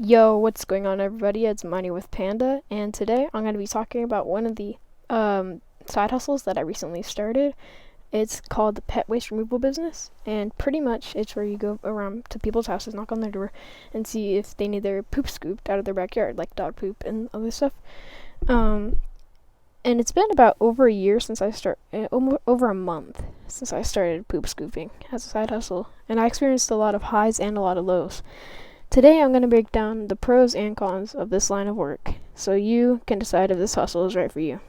Yo, what's going on, everybody? It's Money with Panda, and today I'm going to be talking about one of the side hustles that I recently started. It's called the pet waste removal business, and pretty much it's where you go around to people's houses, knock on their door, and see if they need their poop scooped out of their backyard, like dog poop and other stuff. Um, and it's been about over a year since over a month since I started poop scooping as a side hustle, and I experienced a lot of highs and a lot of lows. Today I'm going to break down the pros and cons of this line of work so you can decide if this hustle is right for you.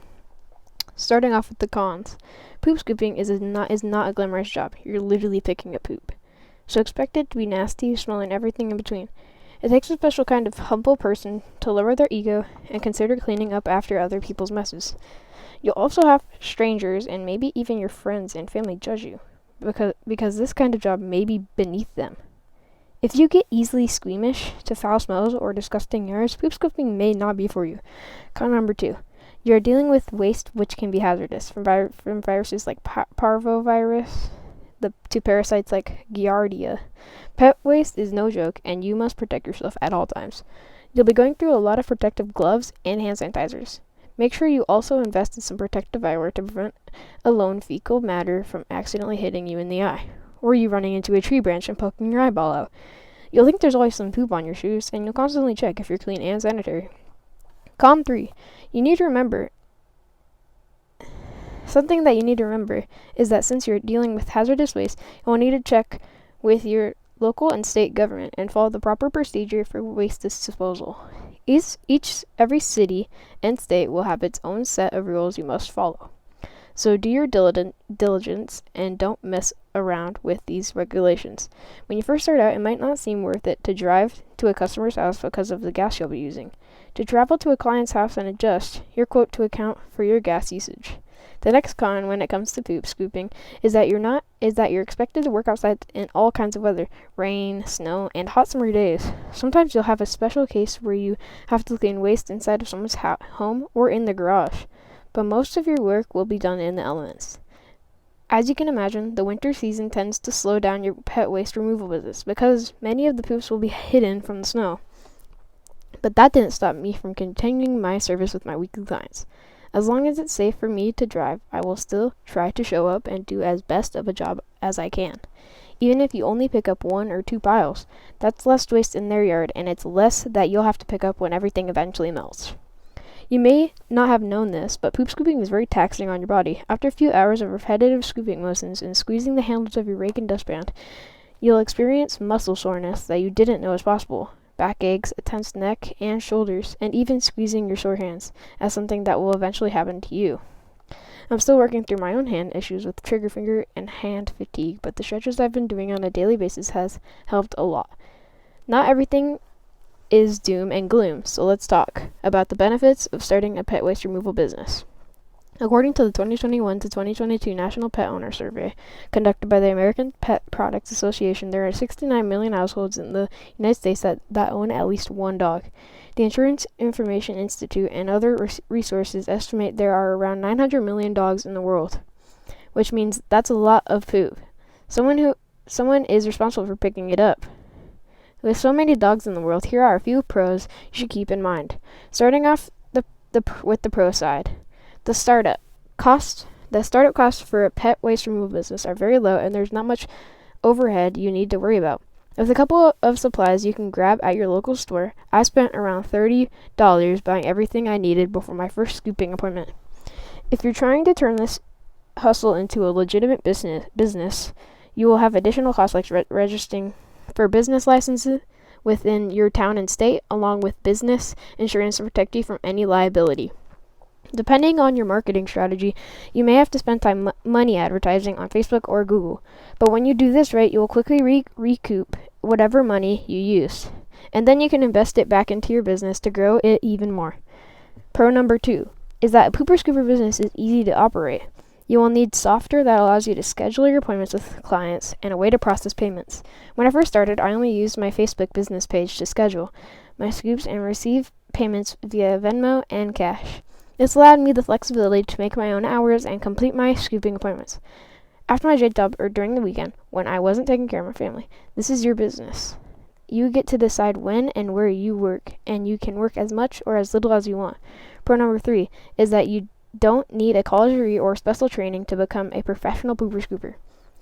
Starting off with the cons. Poop scooping is not a glamorous job. You're literally picking up poop. So expect it to be nasty, smelling everything in between. It takes a special kind of humble person to lower their ego and consider cleaning up after other people's messes. You'll also have strangers and maybe even your friends and family judge you because this kind of job may be beneath them. If you get easily squeamish to foul smells or disgusting yards, poop scooping may not be for you. Con number 2. You are dealing with waste which can be hazardous, from viruses like parvovirus to parasites like Giardia. Pet waste is no joke, and you must protect yourself at all times. You'll be going through a lot of protective gloves and hand sanitizers. Make sure you also invest in some protective eyewear to prevent a lone fecal matter from accidentally hitting you in the eye, or you running into a tree branch and poking your eyeball out. You'll think there's always some poop on your shoes, and you'll constantly check if you're clean and sanitary. Con 3. You need to remember Something that you need to remember is that since you're dealing with hazardous waste, you'll need to check with your local and state government and follow the proper procedure for waste disposal. Every city and state will have its own set of rules you must follow. So do your diligence and don't mess around with these regulations. When you first start out, it might not seem worth it to drive to a customer's house because of the gas you'll be using. To travel to a client's house and adjust your quote to account for your gas usage. The next con when it comes to poop scooping is that you're expected to work outside in all kinds of weather, rain, snow, and hot summer days. Sometimes you'll have a special case where you have to clean waste inside of someone's home or in the garage, but most of your work will be done in the elements. As you can imagine, the winter season tends to slow down your pet waste removal business because many of the poops will be hidden from the snow. But that didn't stop me from continuing my service with my weekly clients. As long as it's safe for me to drive, I will still try to show up and do as best of a job as I can. Even if you only pick up 1 or 2 piles, that's less waste in their yard, and it's less that you'll have to pick up when everything eventually melts. You may not have known this, but poop scooping is very taxing on your body. After a few hours of repetitive scooping motions and squeezing the handles of your rake and dustpan, you'll experience muscle soreness that you didn't know was possible. Backaches, a tense neck and shoulders, and even squeezing your sore hands as something that will eventually happen to you. I'm still working through my own hand issues with trigger finger and hand fatigue, but the stretches I've been doing on a daily basis has helped a lot. Not everything is doom and gloom, so let's talk about the benefits of starting a pet waste removal business. According to the 2021 to 2022 National Pet Owner Survey conducted by the American Pet Products Association, there are 69 million households in the United States that own at least one dog. The Insurance Information Institute and other resources estimate there are around 900 million dogs in the world, which means that's a lot of poop. Someone is responsible for picking it up. With so many dogs in the world, here are a few pros you should keep in mind. Starting off with the pro side. The startup costs for a pet waste removal business are very low, and there's not much overhead you need to worry about. With a couple of supplies you can grab at your local store, I spent around $30 buying everything I needed before my first scooping appointment. If you're trying to turn this hustle into a legitimate business, you will have additional costs like registering for business licenses within your town and state, along with business insurance to protect you from any liability. Depending on your marketing strategy, you may have to spend money advertising on Facebook or Google, but when you do this right, you will quickly recoup whatever money you used, and then you can invest it back into your business to grow it even more. Pro number 2 is that a pooper scooper business is easy to operate. You will need software that allows you to schedule your appointments with clients and a way to process payments. When I first started, I only used my Facebook business page to schedule my scoops and receive payments via Venmo and cash. This allowed me the flexibility to make my own hours and complete my scooping appointments. After my day job or during the weekend, when I wasn't taking care of my family, this is your business. you get to decide when and where you work, and you can work as much or as little as you want. Pro number 3 is that you don't need a college degree or special training to become a professional pooper scooper.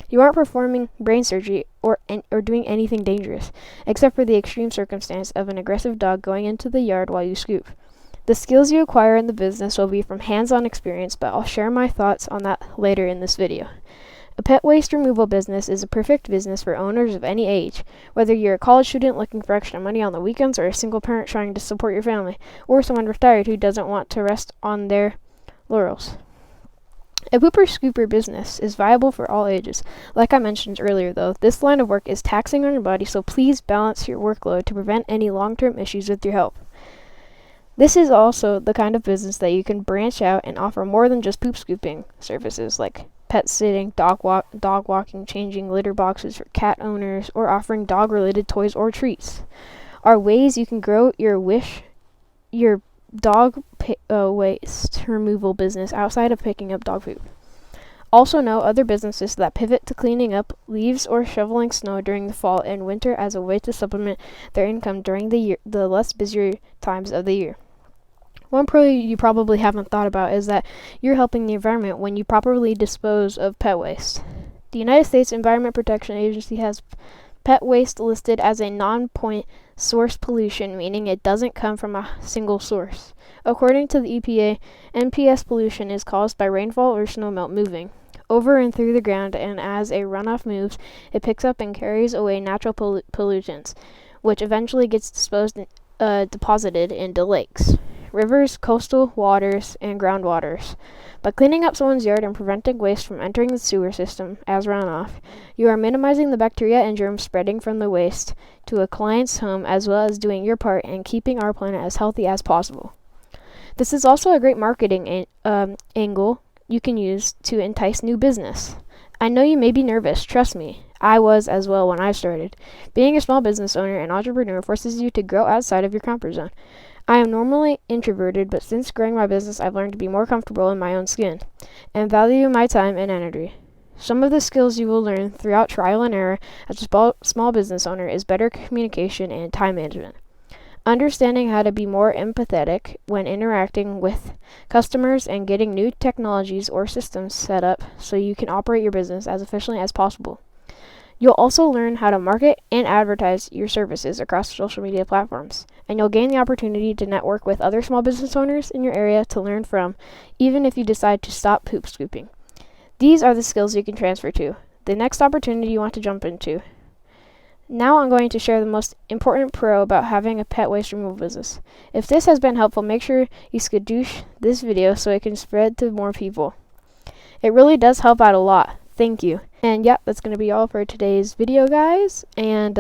You aren't performing brain surgery or doing anything dangerous, except for the extreme circumstance of an aggressive dog going into the yard while you scoop. The skills you acquire in the business will be from hands-on experience, but I'll share my thoughts on that later in this video. A pet waste removal business is a perfect business for owners of any age, whether you're a college student looking for extra money on the weekends, or a single parent trying to support your family, or someone retired who doesn't want to rest on their laurels. A pooper scooper business is viable for all ages. Like I mentioned earlier though, this line of work is taxing on your body, so please balance your workload to prevent any long-term issues with your health. This is also the kind of business that you can branch out and offer more than just poop scooping services like pet sitting, dog walking, changing litter boxes for cat owners, or offering dog-related toys or treats. Are ways you can grow your dog waste removal business outside of picking up dog poop. Also know other businesses that pivot to cleaning up leaves or shoveling snow during the fall and winter as a way to supplement their income during the less busier times of the year. One pro you probably haven't thought about is that you're helping the environment when you properly dispose of pet waste. The United States Environment Protection Agency has pet waste listed as a non-point source pollution, meaning it doesn't come from a single source. According to the EPA, NPS pollution is caused by rainfall or snowmelt moving over and through the ground, and as a runoff moves, it picks up and carries away natural pollutants, which eventually gets deposited into lakes, rivers, coastal waters, and groundwaters. By cleaning up someone's yard and preventing waste from entering the sewer system as runoff, you are minimizing the bacteria and germs spreading from the waste to a client's home, as well as doing your part in keeping our planet as healthy as possible. This is also a great marketing angle you can use to entice new business. I know you may be nervous, trust me. I was as well when I started. Being a small business owner and entrepreneur forces you to grow outside of your comfort zone. I am normally introverted, but since growing my business, I've learned to be more comfortable in my own skin and value my time and energy. Some of the skills you will learn throughout trial and error as a small business owner is better communication and time management. Understanding how to be more empathetic when interacting with customers and getting new technologies or systems set up so you can operate your business as efficiently as possible. You'll also learn how to market and advertise your services across social media platforms, and you'll gain the opportunity to network with other small business owners in your area to learn from, even if you decide to stop poop scooping. These are the skills you can transfer to the next opportunity you want to jump into. Now I'm going to share the most important pro about having a pet waste removal business. If this has been helpful, make sure you skadoosh this video so it can spread to more people. It really does help out a lot. Thank you. And yeah, that's going to be all for today's video, guys. And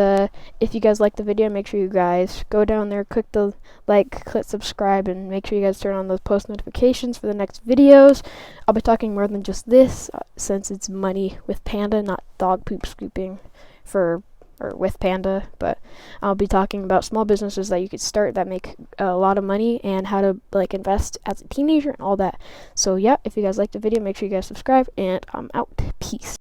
if you guys like the video, make sure you guys go down there, click the like, click subscribe, and make sure you guys turn on those post notifications for the next videos. I'll be talking more than just this, since it's money with Panda, not dog poop scooping with Panda, but I'll be talking about small businesses that you could start that make a lot of money and how to invest as a teenager and all that. So yeah, if you guys liked the video, make sure you guys subscribe, and I'm out. Peace.